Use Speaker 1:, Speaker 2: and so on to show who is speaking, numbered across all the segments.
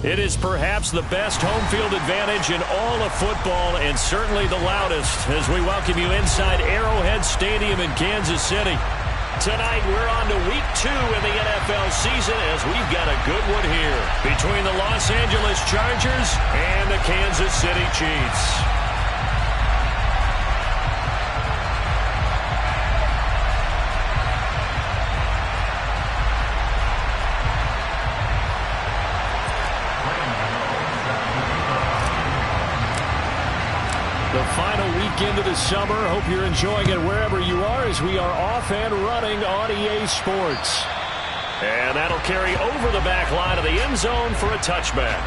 Speaker 1: It is perhaps the best home field advantage in all of football and certainly the loudest as we welcome you inside Arrowhead Stadium in Kansas City. Tonight we're on to week 2 in the NFL season as we've got a good one here between the Los Angeles Chargers and the Kansas City Chiefs. The final weekend of the summer. Hope you're enjoying it wherever you are as we are off and running on EA Sports. And that'll carry over the back line of the end zone for a touchback.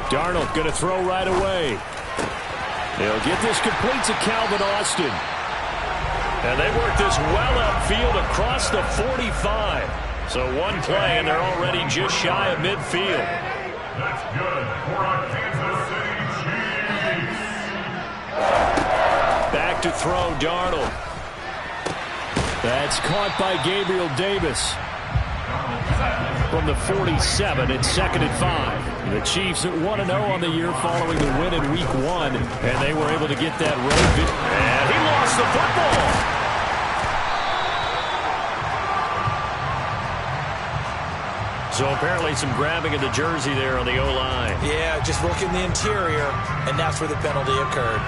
Speaker 1: Darnold going to throw right away. They'll get this complete to Calvin Austin. And they work this well upfield across the 45. So one play and they're already just shy of midfield.
Speaker 2: That's good for our Kansas City Chiefs.
Speaker 1: Back to throw Darnold. That's caught by Gabriel Davis. From the 47, it's 2nd and 5. The Chiefs at 1-0 on the year following the win in Week 1, and they were able to get that road victory. And he lost the football. So apparently some grabbing of the jersey there on the O-line.
Speaker 3: Yeah, just working the interior, and that's where the penalty occurred.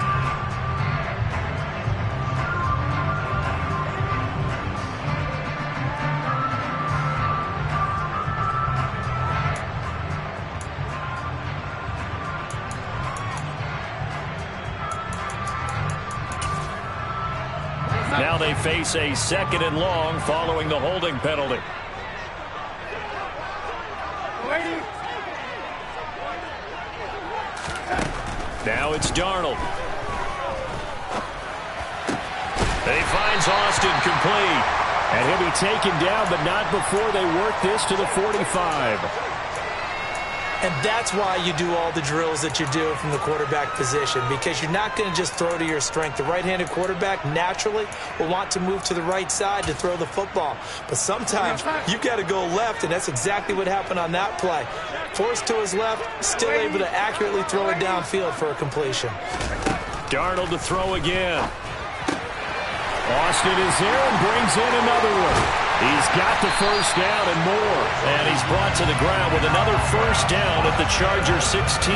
Speaker 1: Now they face a 2nd and long following the holding penalty. Now it's Darnold. He finds Austin complete. And he'll be taken down, but not before they work this to the 45.
Speaker 3: And that's why you do all the drills that you do from the quarterback position, because you're not going to just throw to your strength. The right-handed quarterback naturally will want to move to the right side to throw the football. But sometimes you've got to go left, and that's exactly what happened on that play. Forced to his left, still able to accurately throw it downfield for a completion.
Speaker 1: Darnold to throw again. Austin is there and brings in another one. He's got the first down and more. And he's brought to the ground with another first down at the Chargers 16.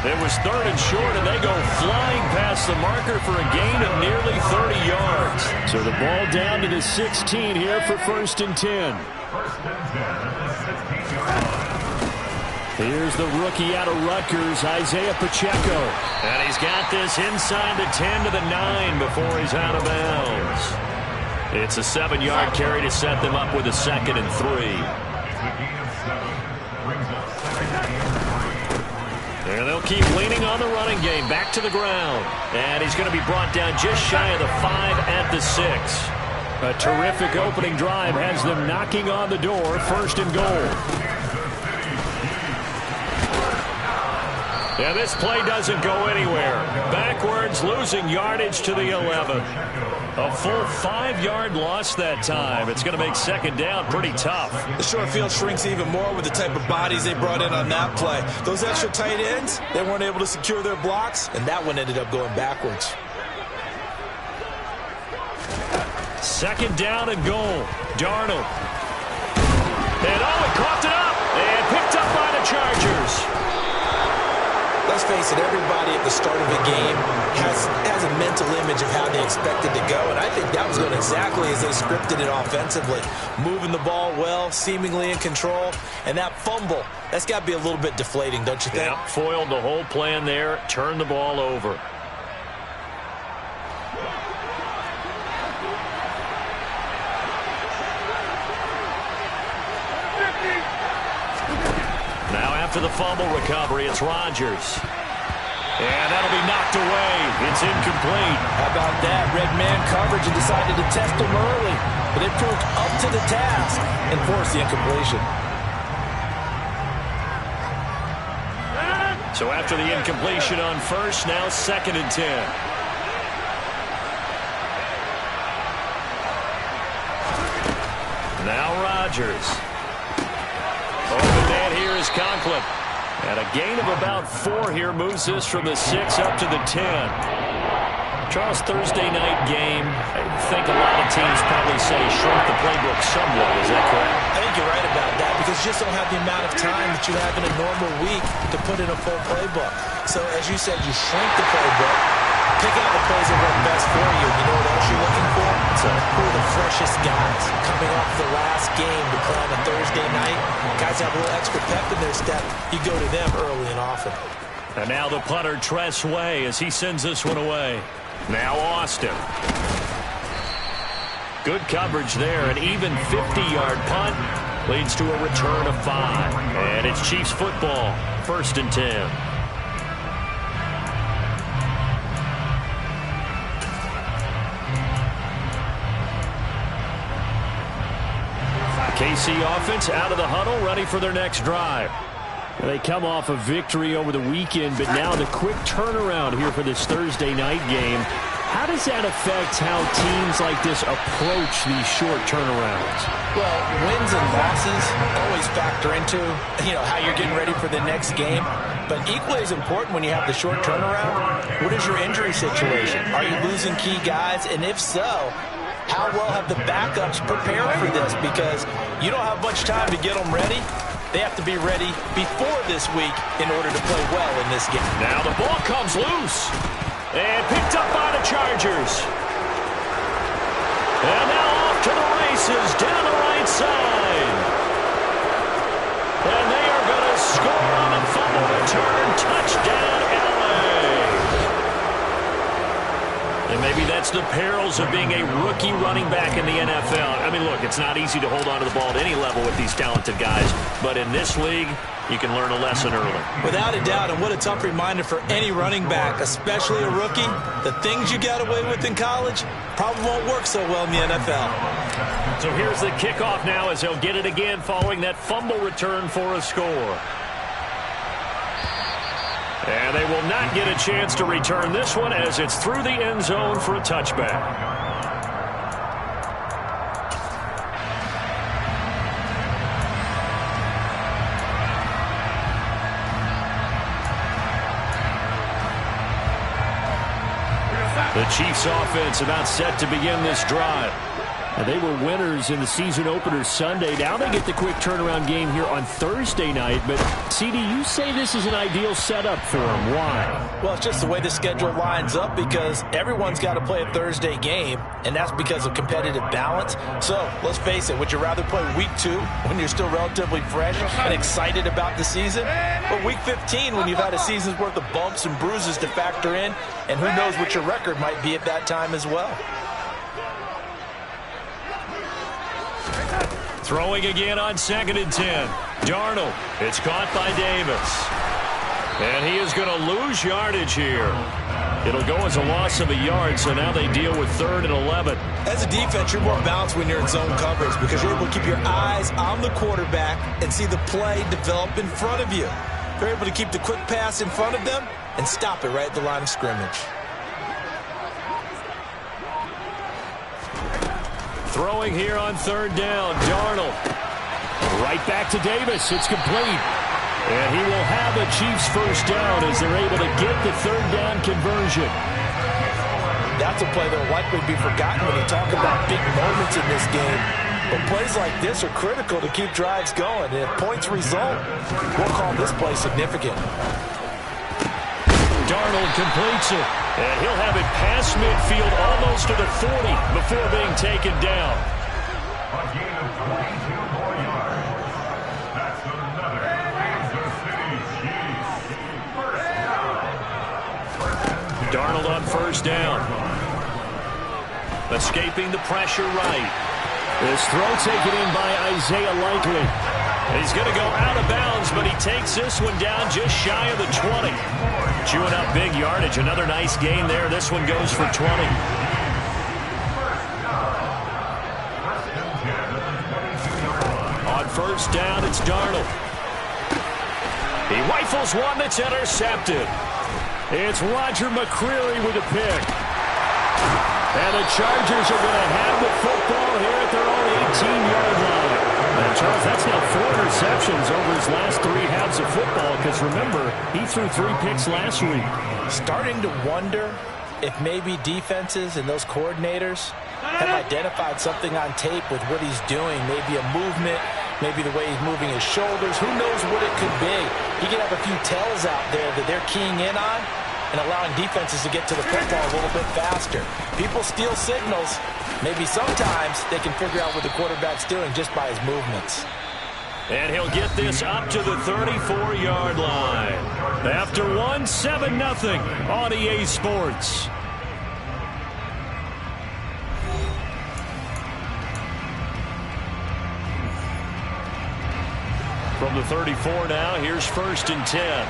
Speaker 1: It was 3rd and short, and they go flying past the marker for a gain of nearly 30 yards. So the ball down to the 16 here for 1st and 10. Here's the rookie out of Rutgers, Isaiah Pacheco. And he's got this inside the 10 to the 9 before he's out of bounds. It's a 7-yard carry to set them up with a 2nd and 3. And they'll keep leaning on the running game. Back to the ground. And he's going to be brought down just shy of the 5 at the 6. A terrific opening drive has them knocking on the door. 1st and goal. And this play doesn't go anywhere. Backwards, losing yardage to the 11. A full 5-yard loss that time. It's going to make 2nd down pretty tough.
Speaker 3: The short field shrinks even more with the type of bodies they brought in on that play. Those extra tight ends, they weren't able to secure their blocks, and that one ended up going backwards.
Speaker 1: 2nd down and goal. Darnold. And he coughed it up and picked up by the Chargers.
Speaker 3: Let's face it, everybody at the start of a game has a mental image of how they expect it to go, and I think that was going exactly as they scripted it offensively. Moving the ball well, seemingly in control, and that fumble, that's got to be a little bit deflating, don't you think?
Speaker 1: Yeah, foiled the whole plan there, turned the ball over. the fumble recovery. It's Rodgers. And that'll be knocked away. It's incomplete.
Speaker 3: How about that? Red man coverage and decided to test him early. But it proved up to the task and forced the incompletion.
Speaker 1: So after the incompletion on first, now 2nd and 10. Now Rodgers. Open man here is Conklin. And a gain of about 4 here moves this from the 6 up to the 10. Charles, Thursday night game, I think a lot of teams probably say shrink the playbook somewhat. Is that correct?
Speaker 3: I think you're right about that because you just don't have the amount of time that you have in a normal week to put in a full playbook. So as you said, you shrink the playbook, pick out the plays that work best for you. You know what else you're looking for? So who are the freshest guys coming off the last game to play on a Thursday night? Guys have a little extra pep in their step. You go to them early and often.
Speaker 1: And now the punter, Tress Way, as he sends this one away. Now Austin. Good coverage there. An even 50-yard punt leads to a return of 5. And it's Chiefs football. 1st and 10. KC offense out of the huddle, ready for their next drive. They come off a victory over the weekend, but now the quick turnaround here for this Thursday night game. How does that affect how teams like this approach these short turnarounds?
Speaker 3: Well, wins and losses always factor into, how you're getting ready for the next game. But equally as important when you have the short turnaround, what is your injury situation? Are you losing key guys? And if so, how well have the backups prepared for this? Because you don't have much time to get them ready. They have to be ready before this week in order to play well in this game.
Speaker 1: Now the ball comes loose. And picked up by the Chargers. And now off to the races down the right side. And they are going to score on a fumble return. Touchdown, LA. And maybe that's the perils of being a rookie running back in the NFL. I mean, look, it's not easy to hold on to the ball at any level with these talented guys. But in this league, you can learn a lesson early.
Speaker 3: Without a doubt, and what a tough reminder for any running back, especially a rookie. The things you got away with in college probably won't work so well in the NFL.
Speaker 1: So here's the kickoff now as they'll get it again following that fumble return for a score. And they will not get a chance to return this one as it's through the end zone for a touchback. The Chiefs offense about set to begin this drive. And they were winners in the season opener Sunday. Now they get the quick turnaround game here on Thursday night. But, CD, you say this is an ideal setup for them. Why?
Speaker 3: Well, it's just the way the schedule lines up because everyone's got to play a Thursday game, and that's because of competitive balance. So, let's face it, would you rather play week 2 when you're still relatively fresh and excited about the season? Or week 15 when you've had a season's worth of bumps and bruises to factor in, and who knows what your record might be at that time as well?
Speaker 1: Throwing again on 2nd and 10. Darnold. It's caught by Davis. And he is going to lose yardage here. It'll go as a loss of a yard, so now they deal with 3rd and 11.
Speaker 3: As a defense, you're more balanced when you're in zone coverage because you're able to keep your eyes on the quarterback and see the play develop in front of you. They're able to keep the quick pass in front of them and stop it right at the line of scrimmage.
Speaker 1: Throwing here on 3rd down. Darnold. Right back to Davis. It's complete. And he will have a Chiefs first down as they're able to get the 3rd down conversion.
Speaker 3: That's a play that will likely be forgotten when you talk about big moments in this game. But plays like this are critical to keep drives going. And if points result, we'll call this play significant.
Speaker 1: Darnold completes it. And he'll have it past midfield almost to the 40 before being taken down.
Speaker 2: A gain of 22 more yards. That's another Kansas City Chiefs first down.
Speaker 1: Darnold on 1st down. Escaping the pressure right. This throw taken in by Isaiah Likely. He's going to go out of bounds, but he takes this one down just shy of the 20. Chewing up big yardage. Another nice gain there. This one goes for 20. On first down, it's Darnold. He rifles one that's intercepted. It's Roger McCreary with a pick. And the Chargers are going to have the football here at their own 18-yard line. And Charles, that's now 4 interceptions over his last 3 halves of football, because remember, he threw 3 picks last week.
Speaker 3: Starting to wonder if maybe defenses and those coordinators have identified something on tape with what he's doing, maybe a movement, maybe the way he's moving his shoulders. Who knows what it could be? He could have a few tells out there that they're keying in on and allowing defenses to get to the football a little bit faster. People steal signals. Maybe sometimes they can figure out what the quarterback's doing just by his movements.
Speaker 1: And he'll get this up to the 34-yard line. After 1, 7-0 on EA Sports. From the 34 now, here's 1st and 10.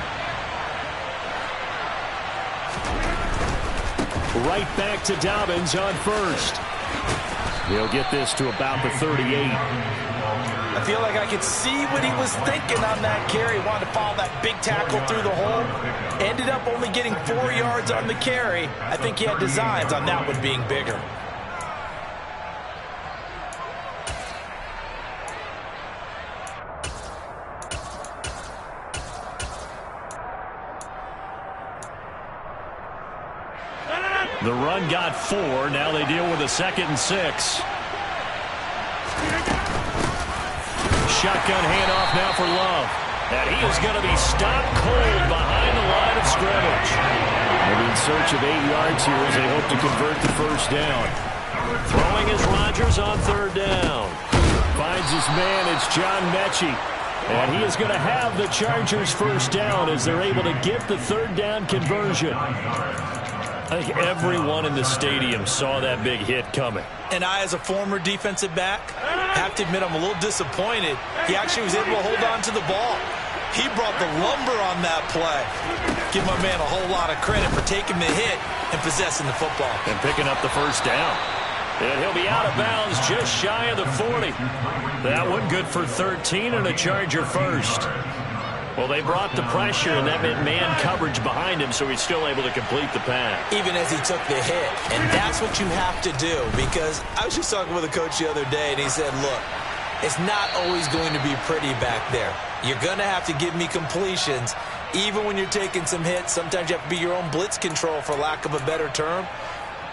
Speaker 1: Right back to Dobbins on first. He'll get this to about the 38.
Speaker 3: I feel like I could see what he was thinking on that carry. Wanted to follow that big tackle through the hole. Ended up only getting 4 yards on the carry. I think he had designs on that one being bigger.
Speaker 1: The run got 4. Now they deal with a 2nd and 6. Shotgun handoff now for Love. And he is going to be stopped cold behind the line of scrimmage. They'll be in search of 8 yards here as they hope to convert the first down. Throwing is Rodgers on 3rd down. Finds his man. It's John Mechie. And he is going to have the Chargers first down as they're able to get the 3rd down conversion. I think everyone in the stadium saw that big hit coming.
Speaker 3: And I, as a former defensive back, have to admit I'm a little disappointed. He actually was able to hold on to the ball. He brought the lumber on that play. Give my man a whole lot of credit for taking the hit and possessing the football.
Speaker 1: And picking up the first down. And he'll be out of bounds just shy of the 40. That one good for 13 and a Charger first. Well, they brought the pressure, and that meant man coverage behind him, so he's still able to complete the pass.
Speaker 3: Even as he took the hit. And that's what you have to do, because I was just talking with a coach the other day, and he said, look, it's not always going to be pretty back there. You're going to have to give me completions. Even when you're taking some hits, sometimes you have to be your own blitz control, for lack of a better term.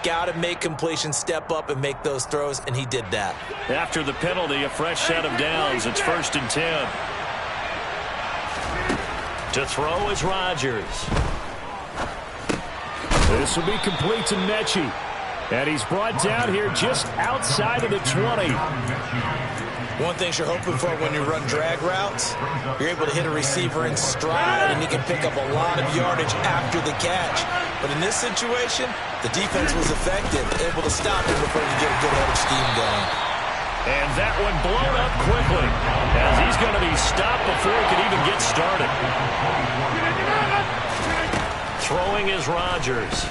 Speaker 3: Got to make completions, step up, and make those throws, and he did that.
Speaker 1: After the penalty, a fresh set of downs. It's 1st and 10. To throw is Rodgers. This will be complete to Mechie. And he's brought down here just outside of the 20.
Speaker 3: One thing you're hoping for when you run drag routes, you're able to hit a receiver in stride, and he can pick up a lot of yardage after the catch. But in this situation, the defense was effective, able to stop him before he get a good head of steam going.
Speaker 1: And that one blown up quickly as he's going to be stopped before he can even get started. Throwing is Rodgers.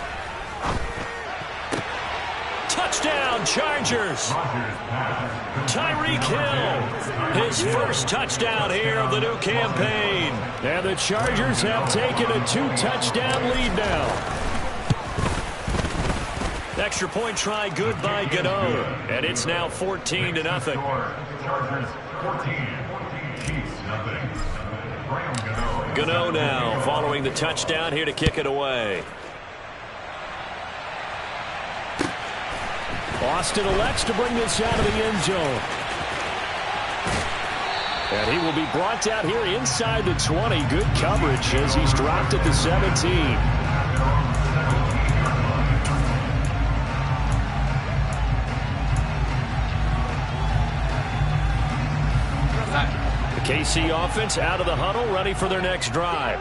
Speaker 1: Touchdown, Chargers. Tyreek Hill, his first touchdown here of the new campaign. And the Chargers have taken a 2-touchdown lead now. Extra point try good by Gano. And it's now 14-0.
Speaker 2: Chargers 14, Chiefs nothing.
Speaker 1: Gano now following the touchdown here to kick it away. Austin elects to bring this out of the end zone. And he will be brought down here inside the 20. Good coverage as he's dropped at the 17. The KC offense out of the huddle, ready for their next drive.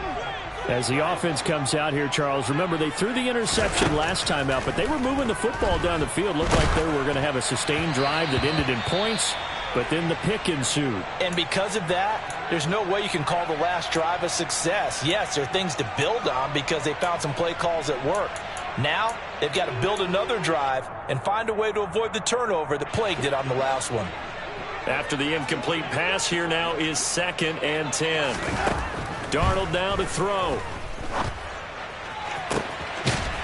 Speaker 1: As the offense comes out here, Charles, remember they threw the interception last time out, but they were moving the football down the field. Looked like they were going to have a sustained drive that ended in points. but then the pick ensued.
Speaker 3: And because of that, there's no way you can call the last drive a success. Yes, there are things to build on because they found some play calls that work. Now, they've got to build another drive and find a way to avoid the turnover that plagued it on the last one.
Speaker 1: After the incomplete pass, here now is 2nd and 10. Darnold now to throw.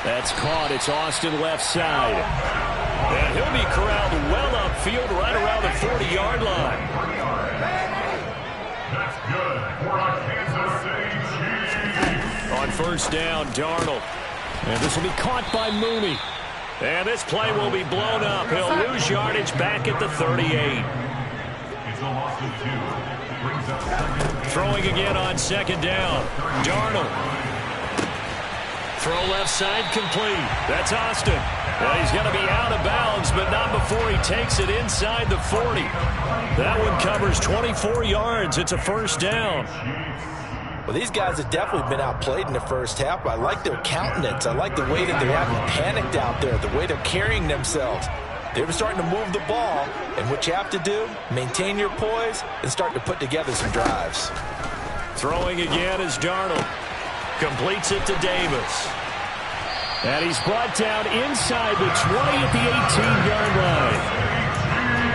Speaker 1: That's caught. It's Austin left side. And he'll be corralled well upfield right around the 40-yard line.
Speaker 2: That's good for a Kansas City Chiefs.
Speaker 1: On first down, Darnold. And this will be caught by Mooney. And this play will be blown up. He'll lose yardage back at the 38.
Speaker 2: It's a loss of 2. Brings up 2nd.
Speaker 1: Throwing again on 2nd down. Darnold. Throw left side complete. That's Austin. Well, he's going to be out of bounds, but not before he takes it inside the 40. That one covers 24 yards. It's a first down.
Speaker 3: Well, these guys have definitely been outplayed in the first half. I like their countenance. I like the way that they haven't panicked out there, the way they're carrying themselves. They're starting to move the ball, and what you have to do, maintain your poise and start to put together some drives.
Speaker 1: Throwing again is Darnold. Completes it to Davis. And he's brought down inside the 20 at the 18-yard line.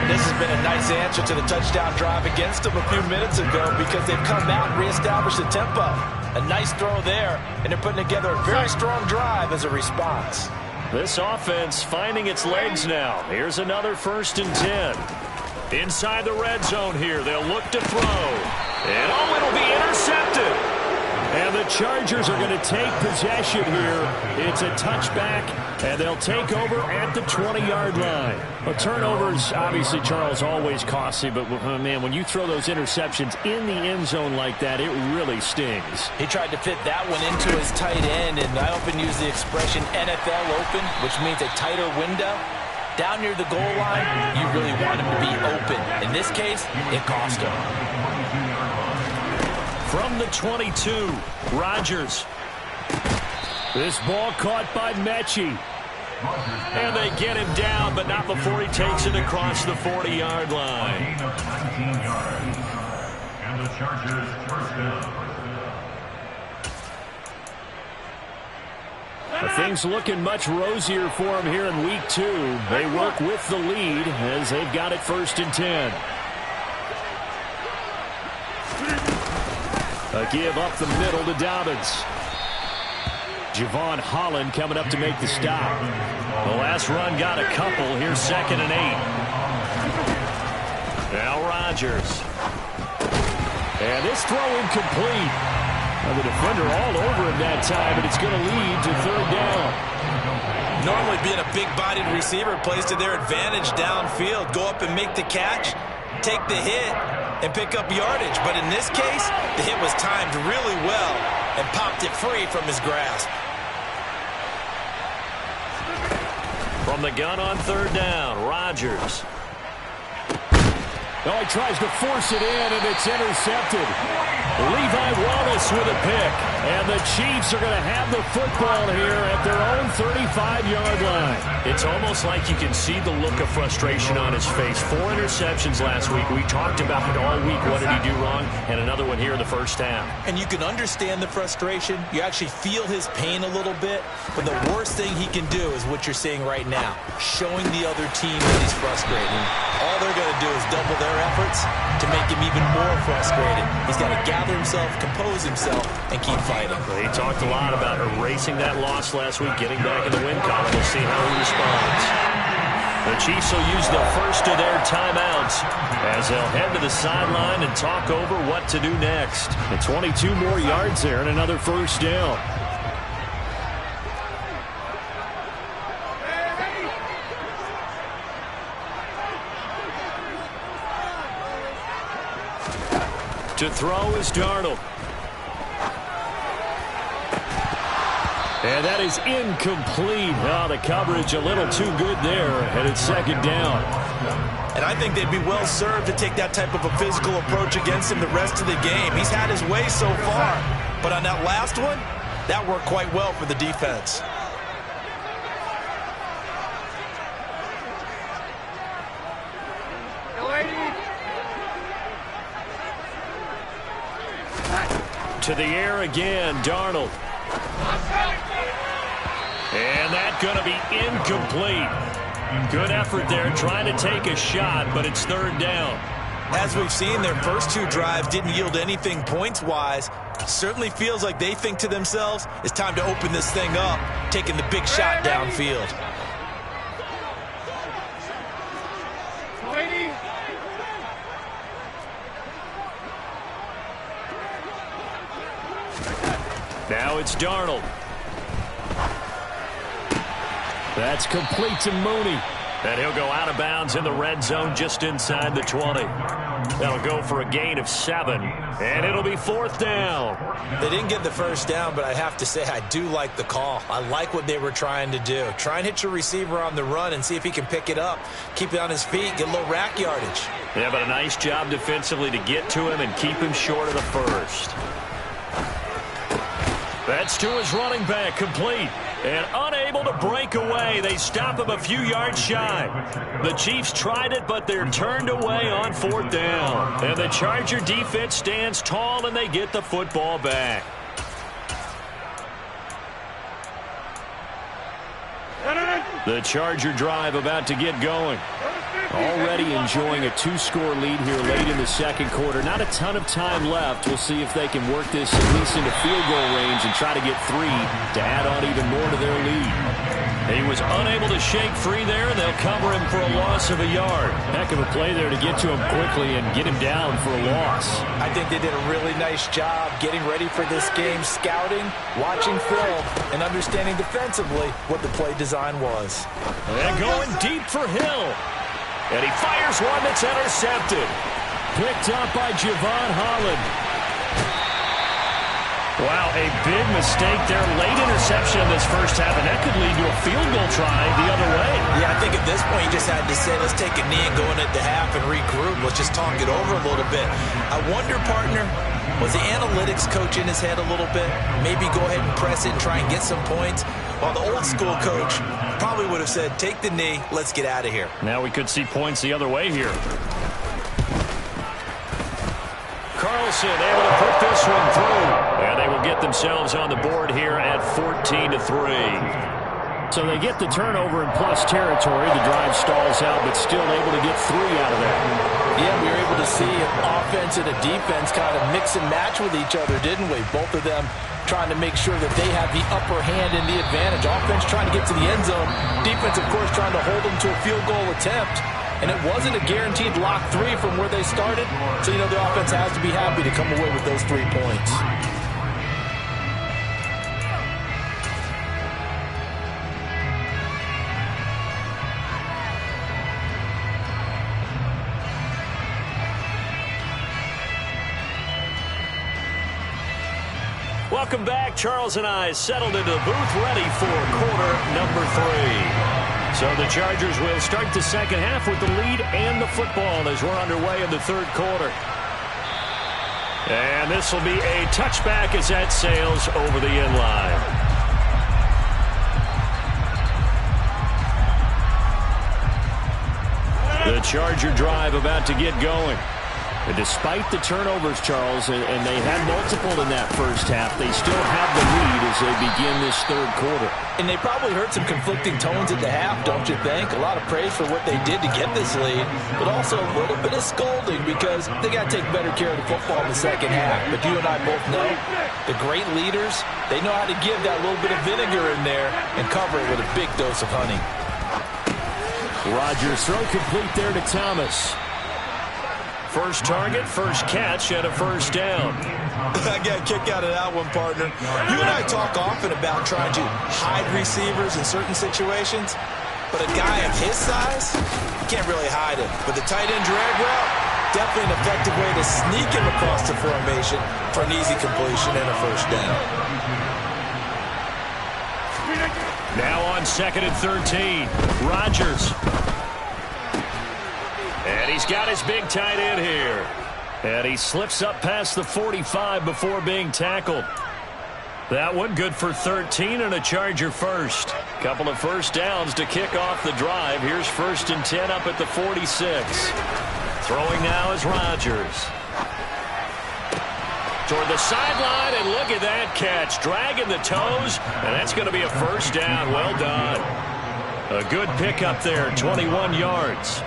Speaker 3: This has been a nice answer to the touchdown drive against them a few minutes ago because they've come out and reestablished the tempo. A nice throw there, and they're putting together a very strong drive as a response.
Speaker 1: This offense finding its legs now. Here's another 1st and 10. Inside the red zone here, they'll look to throw. And oh, it'll be intercepted. And the Chargers are going to take possession here. It's a touchback, and they'll take over at the 20-yard line. Well, turnovers, obviously, Charles, always costly, but, man, when you throw those interceptions in the end zone like that, it really stings.
Speaker 3: He tried to fit that one into his tight end, and I often use the expression NFL open, which means a tighter window. Down near the goal line, you really want him to be open. In this case, it cost him.
Speaker 1: From the 22, Rodgers. This ball caught by Mechie. And they get him down, but not before he takes it across the 40-yard line.
Speaker 2: Gain of 19 yards. And the Chargers first down.
Speaker 1: Things looking much rosier for him here in week 2. They work with the lead as they've got it 1st and 10. A give up the middle to Dobbins. Javon Holland coming up to make the stop. The last run got a couple. Here's 2nd and 8. Now Rodgers. And this throw incomplete. Well, the defender all over him that time, but it's going to lead to 3rd down.
Speaker 3: Normally being a big-bodied receiver plays to their advantage downfield. Go up and make the catch, take the hit, and pick up yardage. But in this case, the hit was timed really well and popped it free from his grasp.
Speaker 1: From the gun on 3rd down, Rodgers. Oh, he tries to force it in, and it's intercepted. Levi Wallace with a pick. And the Chiefs are going to have the football here at their own 35-yard line. It's almost like you can see the look of frustration on his face. 4 interceptions last week. We talked about it all week. What did he do wrong? And another one here in the first half.
Speaker 3: And you can understand the frustration. You actually feel his pain a little bit. But the worst thing he can do is what you're seeing right now, showing the other team that he's frustrated. All they're going to do is double their efforts to make him even more frustrated. He's got to gather himself, compose himself, and keep fighting.
Speaker 1: He talked a lot about erasing that loss last week, getting back in the win column. We'll see how he responds. The Chiefs will use the first of their timeouts as they'll head to the sideline and talk over what to do next. And 22 more yards there and another first down. To throw is Darnold. And that is incomplete. Oh, the coverage a little too good there, and it's 2nd down.
Speaker 3: And I think they'd be well served to take that type of a physical approach against him the rest of the game. He's had his way so far, but on that last one, that worked quite well for the defense.
Speaker 4: Lady.
Speaker 1: To the air again, Darnold. And that's going to be incomplete. Good effort there trying to take a shot, but it's third down.
Speaker 3: As we've seen, their first two drives didn't yield anything points-wise. Certainly feels like they think to themselves, it's time to open this thing up, taking the big shot downfield.
Speaker 1: Now it's Darnold. That's complete to Mooney. And he'll go out of bounds in the red zone just inside the 20. That'll go for a gain of 7. And it'll be fourth down.
Speaker 3: They didn't get the first down, but I have to say I do like the call. I like what they were trying to do. Try and hit your receiver on the run and see if he can pick it up. Keep it on his feet, get a little rack yardage.
Speaker 1: Yeah, but a nice job defensively to get to him and keep him short of the first. That's to his running back, complete. And unable to break away. They stop him a few yards shy. The Chiefs tried it, but they're turned away on fourth down. And the Charger defense stands tall, and they get the football back. The Charger drive about to get going. Already enjoying a 2-score lead here late in the second quarter. Not a ton of time left. We'll see if they can work this at least into field goal range and try to get 3 to add on even more to their lead. He was unable to shake free there, and they'll cover him for a loss of a yard. Heck of a play there to get to him quickly and get him down for a loss.
Speaker 3: I think they did a really nice job getting ready for this game, scouting, watching film, and understanding defensively what the play design was.
Speaker 1: And going deep for Hill. And he fires one that's intercepted. Picked up by Javon Holland. Wow, a big mistake there. Late interception in this first half, and that could lead to a field goal try the other way.
Speaker 3: Yeah, I think at this point you just had to say, let's take a knee and go in at the half and regroup. Let's just talk it over a little bit. I wonder, partner, was the analytics coach in his head a little bit? Maybe go ahead and press it and try and get some points? While the old school coach probably would have said, take the knee, let's get out of here.
Speaker 1: Now we could see points the other way here. Carlson able to put this one through. And they will get themselves on the board here at 14-3. So they get the turnover in plus territory. The drive stalls out, but still able to get 3 out of that.
Speaker 3: Yeah, we were able to see an offense and a defense kind of mix and match with each other, didn't we? Both of them trying to make sure that they have the upper hand and the advantage. Offense trying to get to the end zone. Defense, of course, trying to hold them to a field goal attempt. And it wasn't a guaranteed lock 3 from where they started. So, the offense has to be happy to come away with those 3 points.
Speaker 1: Welcome back. Charles and I settled into the booth, ready for quarter number 3. So the Chargers will start the second half with the lead and the football as we're underway in the third quarter. And this will be a touchback as that sails over the end line. The Charger drive about to get going. And despite the turnovers, Charles, and they had multiple in that first half, they still have the lead as they begin this third quarter.
Speaker 3: And they probably heard some conflicting tones at the half, don't you think? A lot of praise for what they did to get this lead, but also a little bit of scolding because they got to take better care of the football in the second half. But you and I both know the great leaders, they know how to give that little bit of vinegar in there and cover it with a big dose of honey.
Speaker 1: Rodgers throw complete there to Thomas. First target, first catch, and a first down.
Speaker 3: I got a kick out of that one, partner. You and I talk often about trying to hide receivers in certain situations, but a guy of his size, you can't really hide him. But the tight end drag route, definitely an effective way to sneak him across the formation for an easy completion and a first down.
Speaker 1: Now on 2nd and 13, Rodgers. And he's got his big tight end here. And he slips up past the 45 before being tackled. That one good for 13 and a Charger first. Couple of first downs to kick off the drive. Here's 1st and 10 up at the 46. Throwing now is Rodgers. toward the sideline, and look at that catch. Dragging the toes, and that's going to be a first down. Well done. A good pickup there, 21 yards.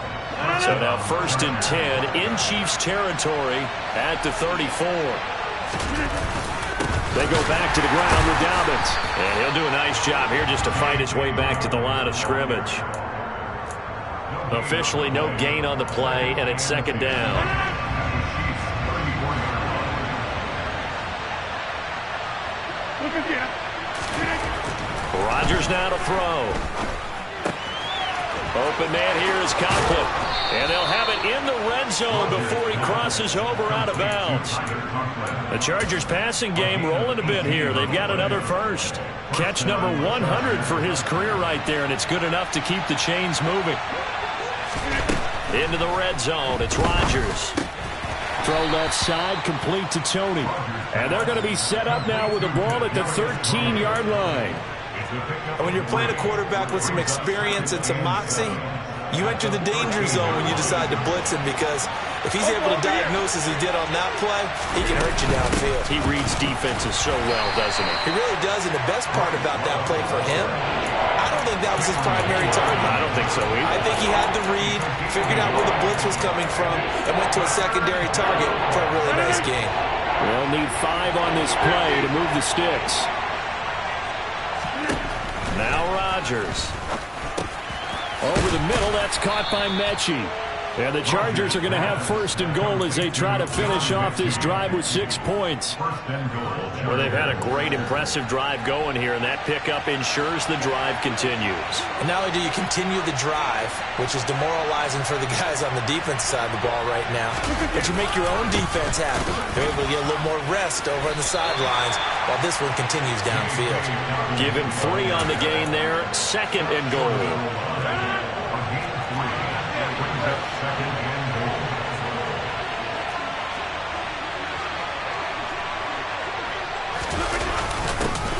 Speaker 1: So now 1st and 10 in Chiefs territory at the 34. They go back to the ground with Dobbins. And he'll do a nice job here just to fight his way back to the line of scrimmage. Officially no gain on the play, and it's 2nd down. Rodgers now to throw. Open man here is Conklin. And they'll have it in the red zone before he crosses over out of bounds. The Chargers passing game rolling a bit here. They've got another first. Catch number 100 for his career right there, and it's good enough to keep the chains moving. Into the red zone, it's Rodgers. Throw left side, complete to Tony. And they're going to be set up now with the ball at the 13-yard line.
Speaker 3: When you're playing a quarterback with some experience and some moxie, you enter the danger zone when you decide to blitz him, because if he's able to diagnose as he did on that play, he can hurt you downfield.
Speaker 1: He reads defenses so well, doesn't he?
Speaker 3: He really does, and the best part about that play for him, I don't think that was his primary target.
Speaker 1: I don't think so either.
Speaker 3: I think he had the read, figured out where the blitz was coming from, and went to a secondary target for a really nice game.
Speaker 1: They'll need 5 on this play to move the sticks. Now Rodgers. Over the middle, that's caught by Mechie. And the Chargers are going to have 1st and goal as they try to finish off this drive with 6 points. Well, they've had a great, impressive drive going here, and that pickup ensures the drive continues.
Speaker 3: And not only do you continue the drive, which is demoralizing for the guys on the defense side of the ball right now, but you make your own defense happy. They're able to get a little more rest over on the sidelines while this one continues downfield.
Speaker 1: Give him 3 on the gain there, 2nd and goal.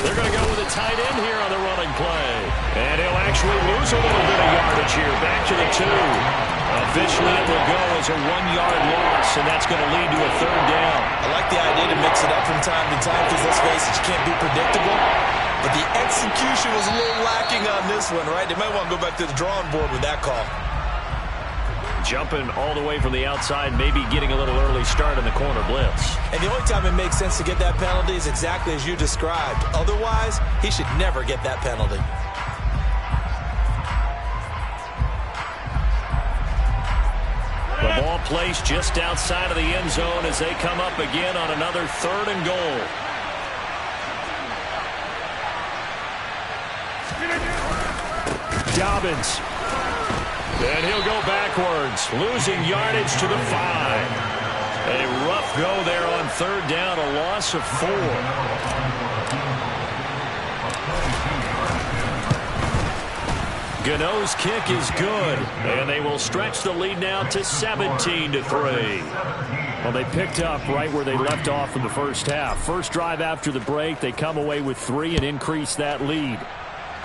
Speaker 1: They're going to go with a tight end here on the running play. And he'll actually lose a little bit of yardage here. Back to the 2. Officially, it will go as a 1-yard loss, and that's going to lead to a 3rd down.
Speaker 3: I like the idea to mix it up from time to time, because let's face it, you can't be predictable. But the execution was a little lacking on this one, right? They might want to go back to the drawing board with that call.
Speaker 1: Jumping all the way from the outside, maybe getting a little early start in the corner blitz.
Speaker 3: And the only time it makes sense to get that penalty is exactly as you described. Otherwise, he should never get that penalty.
Speaker 1: The ball placed just outside of the end zone as they come up again on another 3rd and goal. Dobbins. And he'll go backwards, losing yardage to the 5. A rough go there on 3rd down, a loss of 4. Gano's kick is good, and they will stretch the lead now to 17-3. Well, they picked up right where they left off in the first half. First drive after the break, they come away with 3 and increase that lead.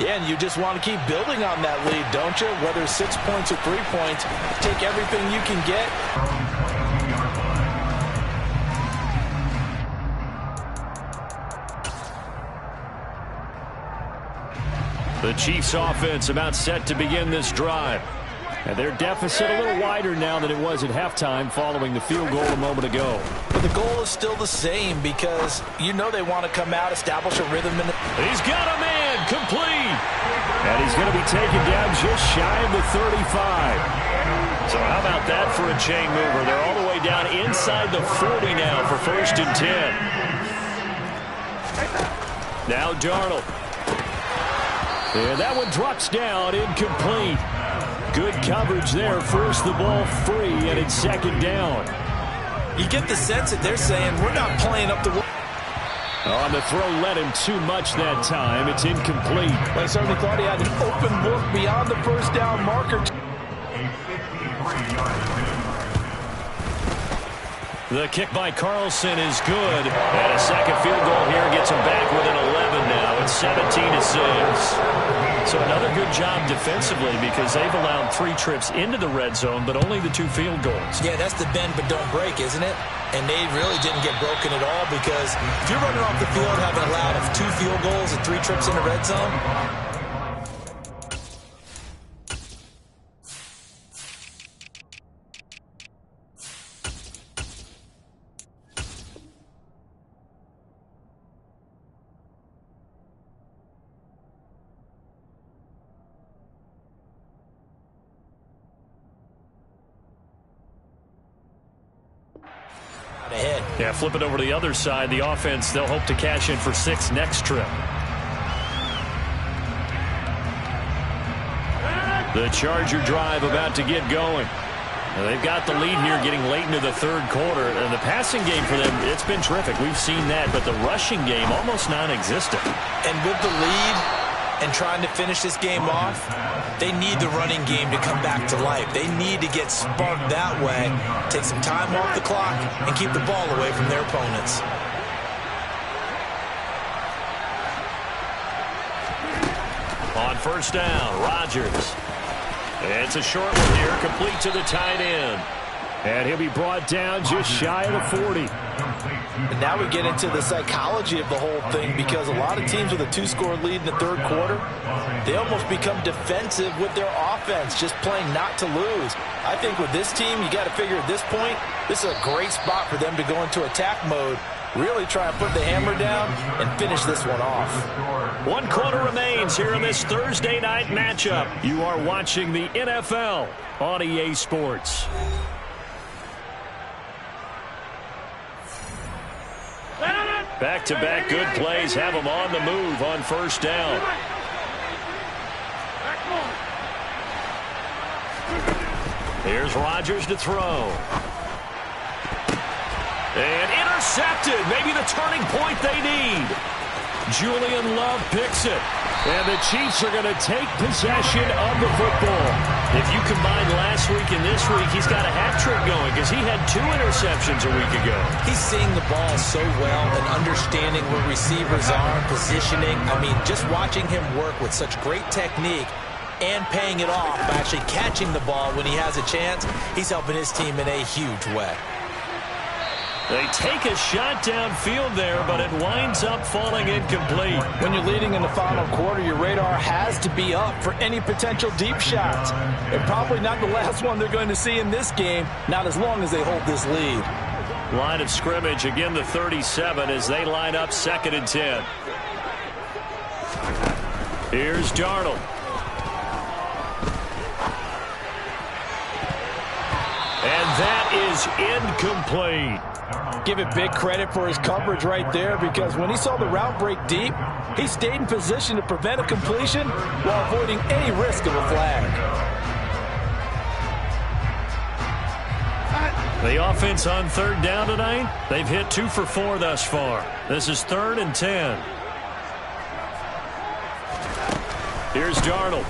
Speaker 3: Yeah, and you just want to keep building on that lead, don't you? Whether 6 points or 3 points, take everything you can get.
Speaker 1: The Chiefs offense about set to begin this drive. And their deficit a little wider now than it was at halftime following the field goal a moment ago.
Speaker 3: But the goal is still the same, because you know they want to come out, establish a rhythm.
Speaker 1: He's got a man, complete. And he's going to be taken down just shy of the 35. So how about that for a chain mover? They're all the way down inside the 40 now for 1st and 10. Now Darnold. And that one drops down, incomplete. Good coverage there, forced the ball free, and it's 2nd down.
Speaker 3: You get the sense that they're saying, we're not playing up the...
Speaker 1: On the throw, led him too much that time. It's incomplete.
Speaker 3: But I certainly thought he had an open look beyond the first down marker.
Speaker 1: The kick by Carlson is good. And a second field goal here gets him back within 11 now. It's 17-6. So another good job defensively because they've allowed 3 trips into the red zone, but only the 2 field goals.
Speaker 3: Yeah, that's the bend but don't break, isn't it? And they really didn't get broken at all because if you're running off the field having allowed 2 field goals and 3 trips in the red zone, ahead.
Speaker 1: Yeah, flip it over to the other side. The offense, they'll hope to cash in for 6 next trip. The Charger drive about to get going. Now, they've got the lead here getting late into the 3rd quarter. And the passing game for them, it's been terrific. We've seen that. But the rushing game, almost non-existent.
Speaker 3: And with the lead and trying to finish this game off, they need the running game to come back to life. They need to get sparked that way, take some time off the clock, and keep the ball away from their opponents.
Speaker 1: On 1st down, Rodgers. It's a short one here, complete to the tight end. And he'll be brought down just shy of the 40.
Speaker 3: And now we get into the psychology of the whole thing because a lot of teams with a 2-score lead in the 3rd quarter, they almost become defensive with their offense, just playing not to lose. I think with this team, you got to figure at this point, this is a great spot for them to go into attack mode, really try and put the hammer down and finish this one off.
Speaker 1: 1 quarter remains here in this Thursday night matchup. You are watching the NFL on EA Sports. Back-to-back good plays have them on the move on 1st down. Here's Rodgers to throw. And intercepted. Maybe the turning point they need. Julian Love picks it. And the Chiefs are going to take possession of the football. If you combine last week and this week, he's got a hat trick going because he had 2 interceptions a week ago.
Speaker 3: He's seeing the ball so well and understanding where receivers are, positioning. I mean, just watching him work with such great technique and paying it off by actually catching the ball when he has a chance, he's helping his team in a huge way.
Speaker 1: They take a shot downfield there, but it winds up falling incomplete.
Speaker 3: When you're leading in the final quarter, your radar has to be up for any potential deep shots. And probably not the last one they're going to see in this game, not as long as they hold this lead.
Speaker 1: Line of scrimmage, again the 37 as they line up 2nd and 10. Here's Darnold. And that is incomplete.
Speaker 3: Give it big credit for his coverage right there because when he saw the route break deep, he stayed in position to prevent a completion while avoiding any risk of a flag.
Speaker 1: The offense on 3rd down tonight, they've hit 2 for 4 thus far. This is 3rd and 10. Here's Darnold.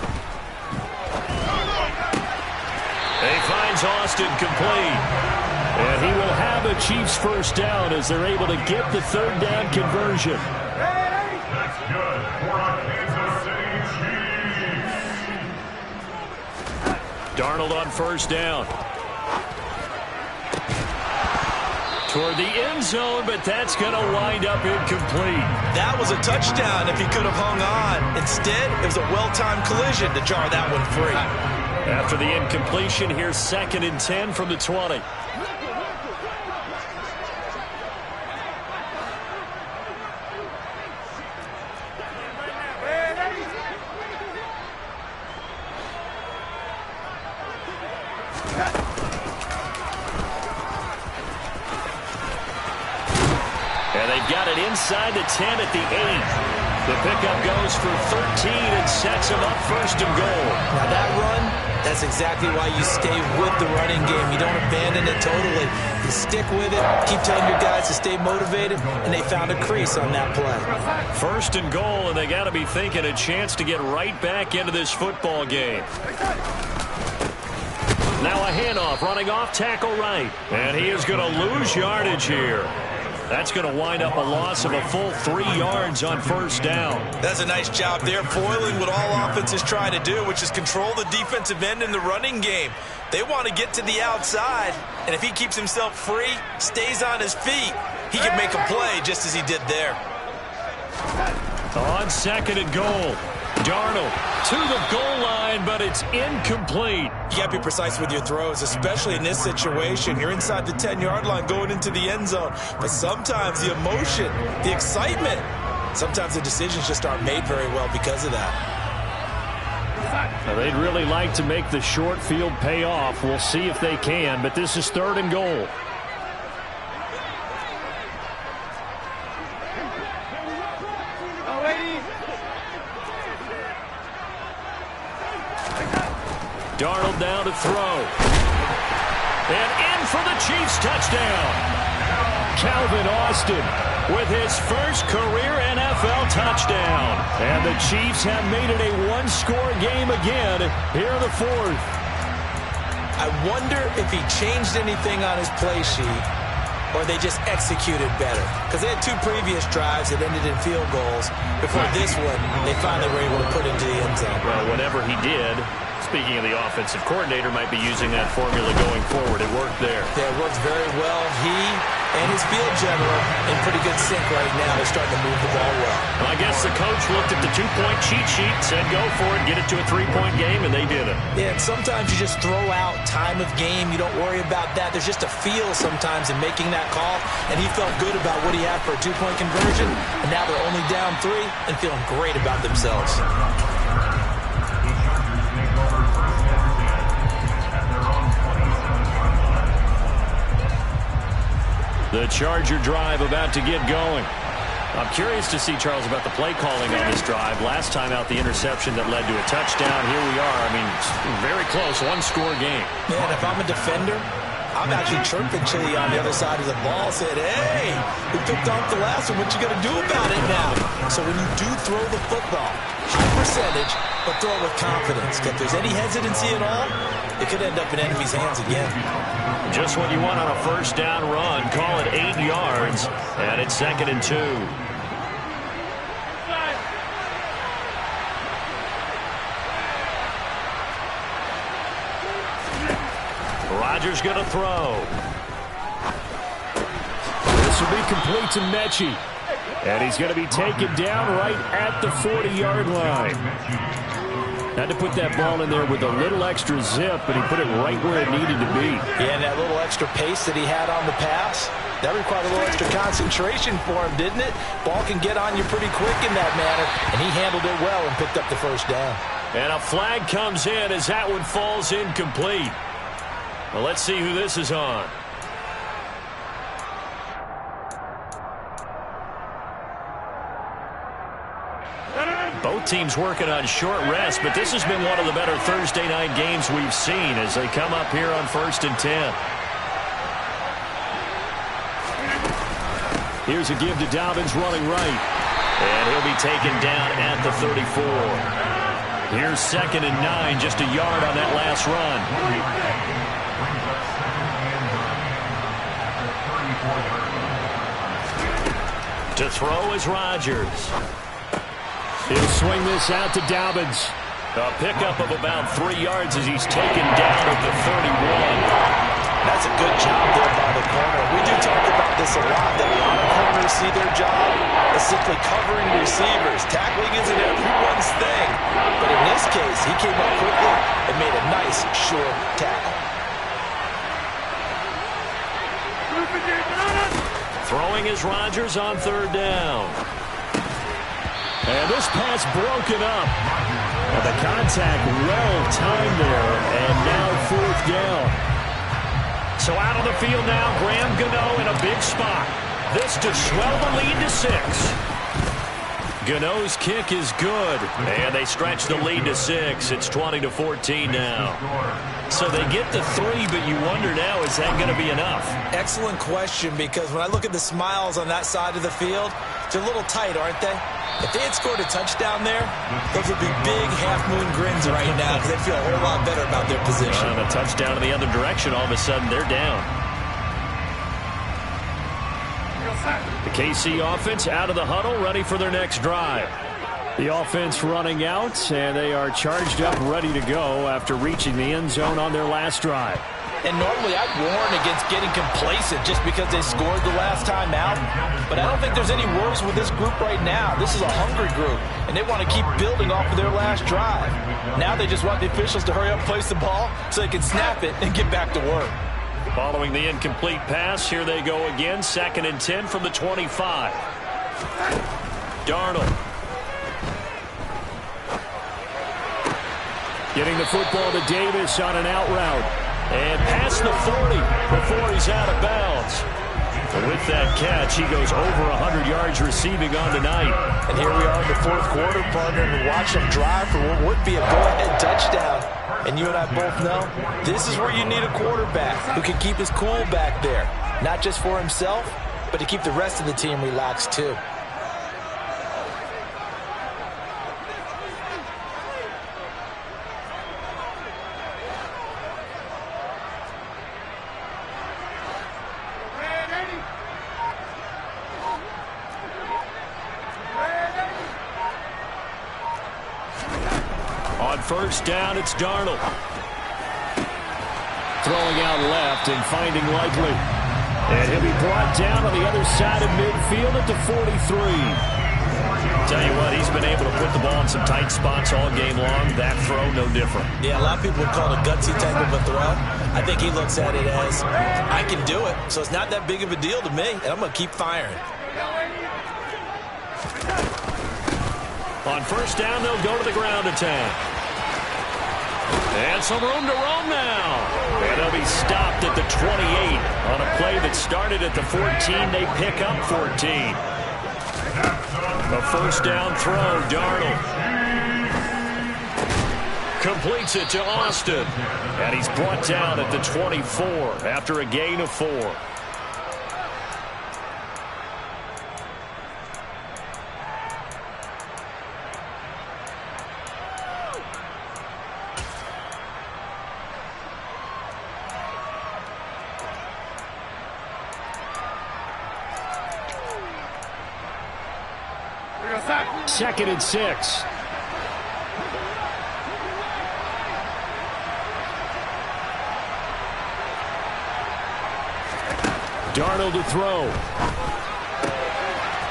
Speaker 1: He finds Austin complete. And he will have a Chiefs 1st down as they're able to get the 3rd down conversion.
Speaker 2: That's good for our Kansas City Chiefs.
Speaker 1: Darnold on 1st down. Toward the end zone, but that's going to wind up incomplete.
Speaker 3: That was a touchdown if he could have hung on. Instead, it was a well-timed collision to jar that one free.
Speaker 1: After the incompletion, here's 2nd and 10 from the 20. And they've got it inside the 10 at the 8. The pickup goes for 13 and sets him up 1st and goal.
Speaker 3: Now that run, that's exactly why you stay with the running game. You don't abandon it totally. You stick with it, keep telling your guys to stay motivated, and they found a crease on that play.
Speaker 1: 1st and goal, and they got to be thinking a chance to get right back into this football game. Now a handoff, running off tackle right. And he is going to lose yardage here. That's going to wind up a loss of a full 3 yards on first down.
Speaker 3: That's a nice job there, foiling what all offenses try to do, which is control the defensive end in the running game. They want to get to the outside, and if he keeps himself free, stays on his feet, he can make a play just as he did there.
Speaker 1: On second and goal, Darnold to the goal line, but it's incomplete.
Speaker 3: You got to be precise with your throws, especially in this situation. You're inside the 10-yard line going into the end zone, but sometimes the emotion, the excitement, sometimes the decisions just aren't made very well because of that.
Speaker 1: Now, they'd really like to make the short field pay off. We'll see if they can, but this is third and goal. Darnold down to throw. And in for the Chiefs touchdown. Calvin Austin with his first career NFL touchdown. And the Chiefs have made it a one-score game again here in the fourth.
Speaker 3: I wonder if he changed anything on his play sheet or they just executed better. Because they had 2 previous drives that ended in field goals. Before this one, they finally were able to put into the end zone.
Speaker 1: Well, whatever he did, speaking of the offensive coordinator, might be using that formula going forward. It worked there.
Speaker 3: Yeah, it worked very well. He and his field general in pretty good sync right now. They're starting to move the ball well.
Speaker 1: Well, I guess the coach looked at the 2-point cheat sheet, said go for it, get it to a 3-point game, and they did it.
Speaker 3: Yeah, and sometimes you just throw out time of game. You don't worry about that. There's just a feel sometimes in making that call, and he felt good about what he had for a 2-point conversion, and now they're only down 3 and feeling great about themselves.
Speaker 1: The Charger drive about to get going. I'm curious to see, Charles, about the play calling on this drive. Last time out, the interception that led to a touchdown. Here we are. I mean, very close, one-score game.
Speaker 3: Man, if I'm a defender, I'm actually chirping Chili on the other side of the ball, saying, hey, we picked off the last one. What you going to do about it now? So when you do throw the football, high percentage, but throw it with confidence. If there's any hesitancy at all, it could end up in enemy's hands again.
Speaker 1: Just what you want on a first down run. Call it 8 yards, and it's 2nd and 2. Rodgers going to throw. This will be complete to Mechie. And he's going to be taken down right at the 40-yard line. Had to put that ball in there with a little extra zip, but he put it right where it needed to be.
Speaker 3: Yeah, and that little extra pace that he had on the pass, that required a little extra concentration for him, didn't it? Ball can get on you pretty quick in that manner, and he handled it well and picked up the first down.
Speaker 1: And a flag comes in as that one falls incomplete. Well, let's see who this is on. Both teams working on short rest, but this has been one of the better Thursday night games we've seen as they come up here on 1st and 10. Here's a give to Dobbins running right. And he'll be taken down at the 34. Here's 2nd and 9, just a yard on that last run. To throw is Rodgers. He'll swing this out to Dobbins. A pickup of about 3 yards as he's taken down at the 31.
Speaker 3: That's a good job there by the corner. We do talk about this a lot, that a lot of corners see their job as simply covering receivers. Tackling isn't everyone's thing. But in this case, he came up quickly and made a nice, short tackle.
Speaker 1: Throwing is Rodgers on 3rd down. And this pass broken up. And the contact well timed there. And now 4th down. So out on the field now, Graham Gano in a big spot. This to swell the lead to 6. Gano's kick is good. And they stretch the lead to 6. It's 20-14 now. So they get to 3, but you wonder now, is that going to be enough?
Speaker 3: Excellent question, because when I look at the smiles on that side of the field, they're a little tight, aren't they? If they had scored a touchdown there, those would be big half-moon grins right now because they feel a whole lot better about their position.
Speaker 1: And a touchdown in the other direction, all of a sudden they're down. The KC offense out of the huddle, ready for their next drive. The offense running out, and they are charged up, ready to go after reaching the end zone on their last drive.
Speaker 3: And normally I'd warn against getting complacent just because they scored the last time out. But I don't think there's any worries with this group right now. This is a hungry group, and they want to keep building off of their last drive. Now they just want the officials to hurry up and place the ball so they can snap it and get back to work.
Speaker 1: Following the incomplete pass, here they go again. 2nd and 10 from the 25. Darnold. Getting the football to Davis on an out route. And past the 40 before he's out of bounds. And with that catch, he goes over 100 yards receiving on tonight.
Speaker 3: And here we are in the 4th quarter, partner, and watch him drive for what would be a go-ahead touchdown. And you and I both know this is where you need a quarterback who can keep his cool back there. Not just for himself, but to keep the rest of the team relaxed too.
Speaker 1: First down, it's Darnold. Throwing out left and finding Likely. And he'll be brought down on the other side of midfield at the 43. Tell you what, he's been able to put the ball in some tight spots all game long. That throw, no different.
Speaker 3: Yeah, a lot of people would call it a gutsy type of a throw. I think he looks at it as, I can do it, so it's not that big of a deal to me, and I'm going to keep firing.
Speaker 1: On first down, they'll go to the ground attack. And some room to roam now. And they'll be stopped at the 28 on a play that started at the 14. They pick up 14. A first down throw, Darnold. Completes it to Austin. And he's brought down at the 24 after a gain of 4. Second and 6. Darnold to throw.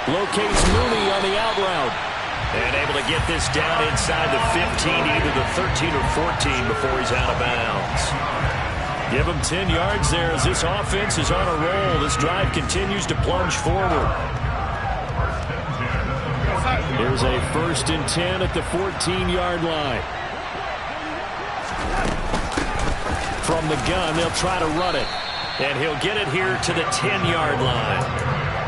Speaker 1: Locates Mooney on the out route. And able to get this down inside the 15, either the 13 or 14 before he's out of bounds. Give him 10 yards there as this offense is on a roll. This drive continues to plunge forward. Here's a 1st and 10 at the 14-yard line. From the gun, they'll try to run it. And he'll get it here to the 10-yard line.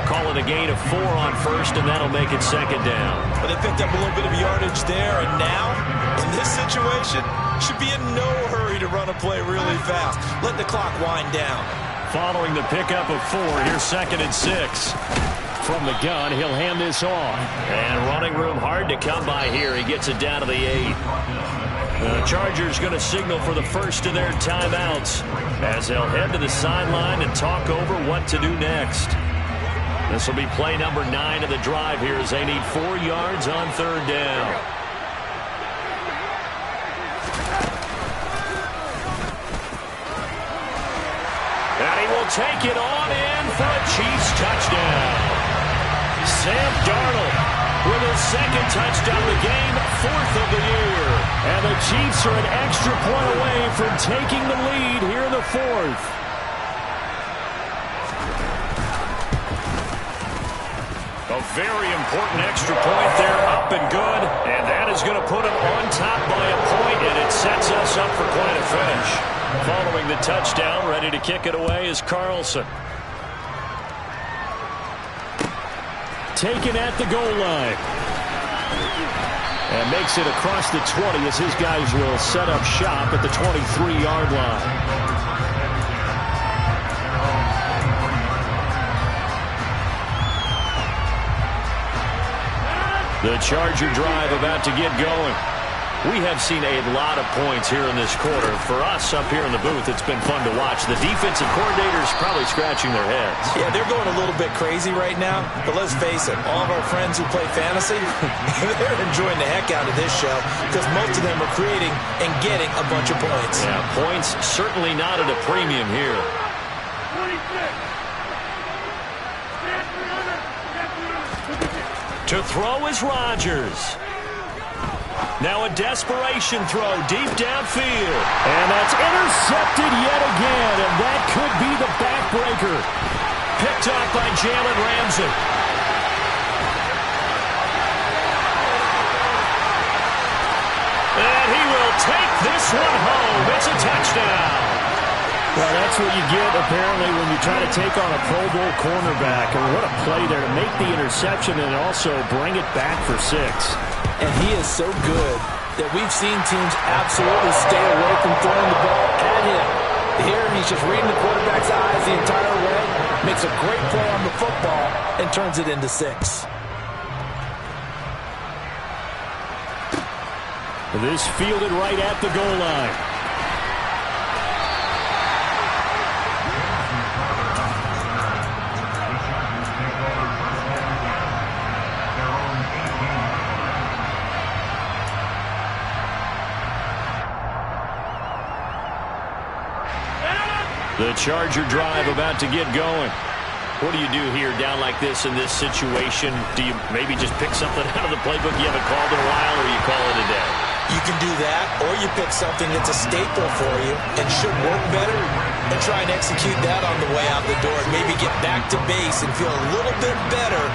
Speaker 1: Call it a gain of 4 on first, and that'll make it 2nd down.
Speaker 3: But they picked up a little bit of yardage there, and now, in this situation, should be in no hurry to run a play really fast. Let the clock wind down.
Speaker 1: Following the pickup of 4, here's 2nd and 6. From the gun, he'll hand this off. And running room hard to come by here. He gets it down to the 8. The Chargers going to signal for the first of their timeouts as they'll head to the sideline and talk over what to do next. This will be play number 9 of the drive here as they need 4 yards on 3rd down. And he will take it on in for a Chiefs touchdown. Sam Darnold with his 2nd touchdown of the game, 4th of the year. And the Chiefs are an extra point away from taking the lead here in the 4th. A very important extra point there, up and good. And that is going to put him on top by a point, and it sets us up for quite a finish. Following the touchdown, ready to kick it away is Carlson. Taken at the goal line. And makes it across the 20 as his guys will set up shop at the 23-yard line. The Charger drive about to get going. We have seen a lot of points here in this quarter. For us up here in the booth, it's been fun to watch. The defensive coordinators probably scratching their heads.
Speaker 3: Yeah, they're going a little bit crazy right now. But let's face it, all of our friends who play fantasy, they're enjoying the heck out of this show because most of them are creating and getting a bunch of points.
Speaker 1: Yeah, points certainly not at a premium here. To throw is Rodgers. Now a desperation throw deep downfield. And that's intercepted yet again, and that could be the backbreaker. Picked off by Jalen Ramsey. And he will take this one home. It's a touchdown.
Speaker 4: Well, that's what you get, apparently, when you try to take on a Pro Bowl cornerback. And what a play there to make the interception and also bring it back for 6.
Speaker 3: And he is so good that we've seen teams absolutely stay away from throwing the ball at him. Here, he's just reading the quarterback's eyes the entire way, makes a great play on the football, and turns it into 6.
Speaker 4: This fielded right at the goal line.
Speaker 1: The Charger drive about to get going. What do you do here down like this in this situation? Do you maybe just pick something out of the playbook you haven't called in a while, or you call it a day?
Speaker 3: You can do that, or you pick something that's a staple for you and should work better and try and execute that on the way out the door and maybe get back to base and feel a little bit better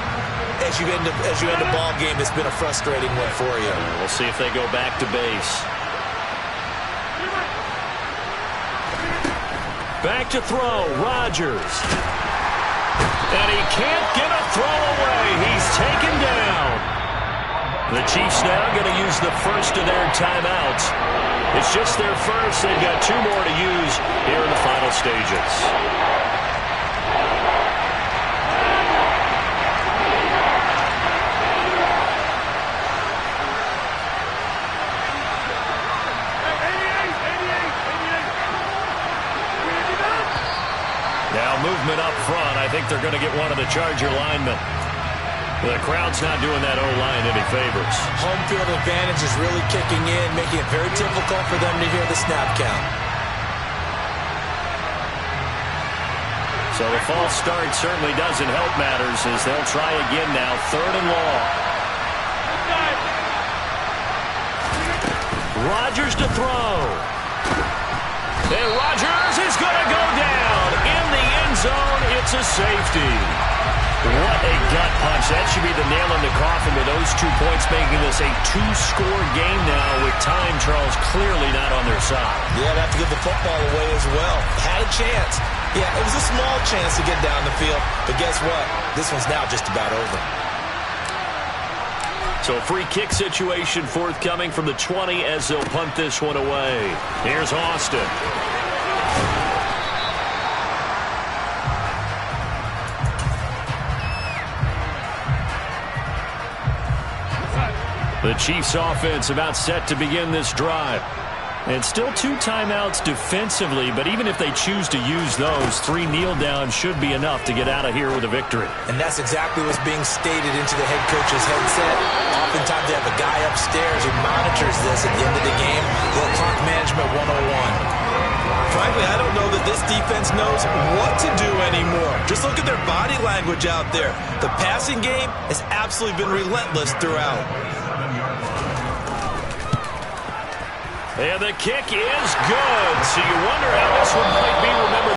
Speaker 3: as you end a ball game that's been a frustrating one for you.
Speaker 1: We'll see if they go back to base. Back to throw, Rodgers. And he can't get a throw away. He's taken down. The Chiefs now going to use the first of their timeouts. It's just their first. They've got 2 more to use here in the final stages. Now movement up front. I think they're going to get one of the Charger linemen. The crowd's not doing that O-line any favors.
Speaker 3: Home field advantage is really kicking in, making it very difficult for them to hear the snap count.
Speaker 1: So the false start certainly doesn't help matters as they'll try again now. 3rd and long. Rodgers to throw. And Rodgers is going to go down in the end zone. It's a safety. What a gut punch. That should be the nail in the coffin with those 2 points, making this a 2-score game now with time, Charles, clearly not on their side.
Speaker 3: Yeah, they have to give the football away as well. Had a chance. Yeah, it was a small chance to get down the field, but guess what? This one's now just about over.
Speaker 1: So a free kick situation forthcoming from the 20 as they'll punt this one away. Here's Austin. The Chiefs offense about set to begin this drive. And still 2 timeouts defensively, but even if they choose to use those, 3 kneel downs should be enough to get out of here with a victory.
Speaker 3: And that's exactly what's being stated into the head coach's headset. Oftentimes they have a guy upstairs who monitors this at the end of the game. Little clock management 101. Frankly, I don't know that this defense knows what to do anymore. Just look at their body language out there. The passing game has absolutely been relentless throughout.
Speaker 1: And the kick is good. So you wonder how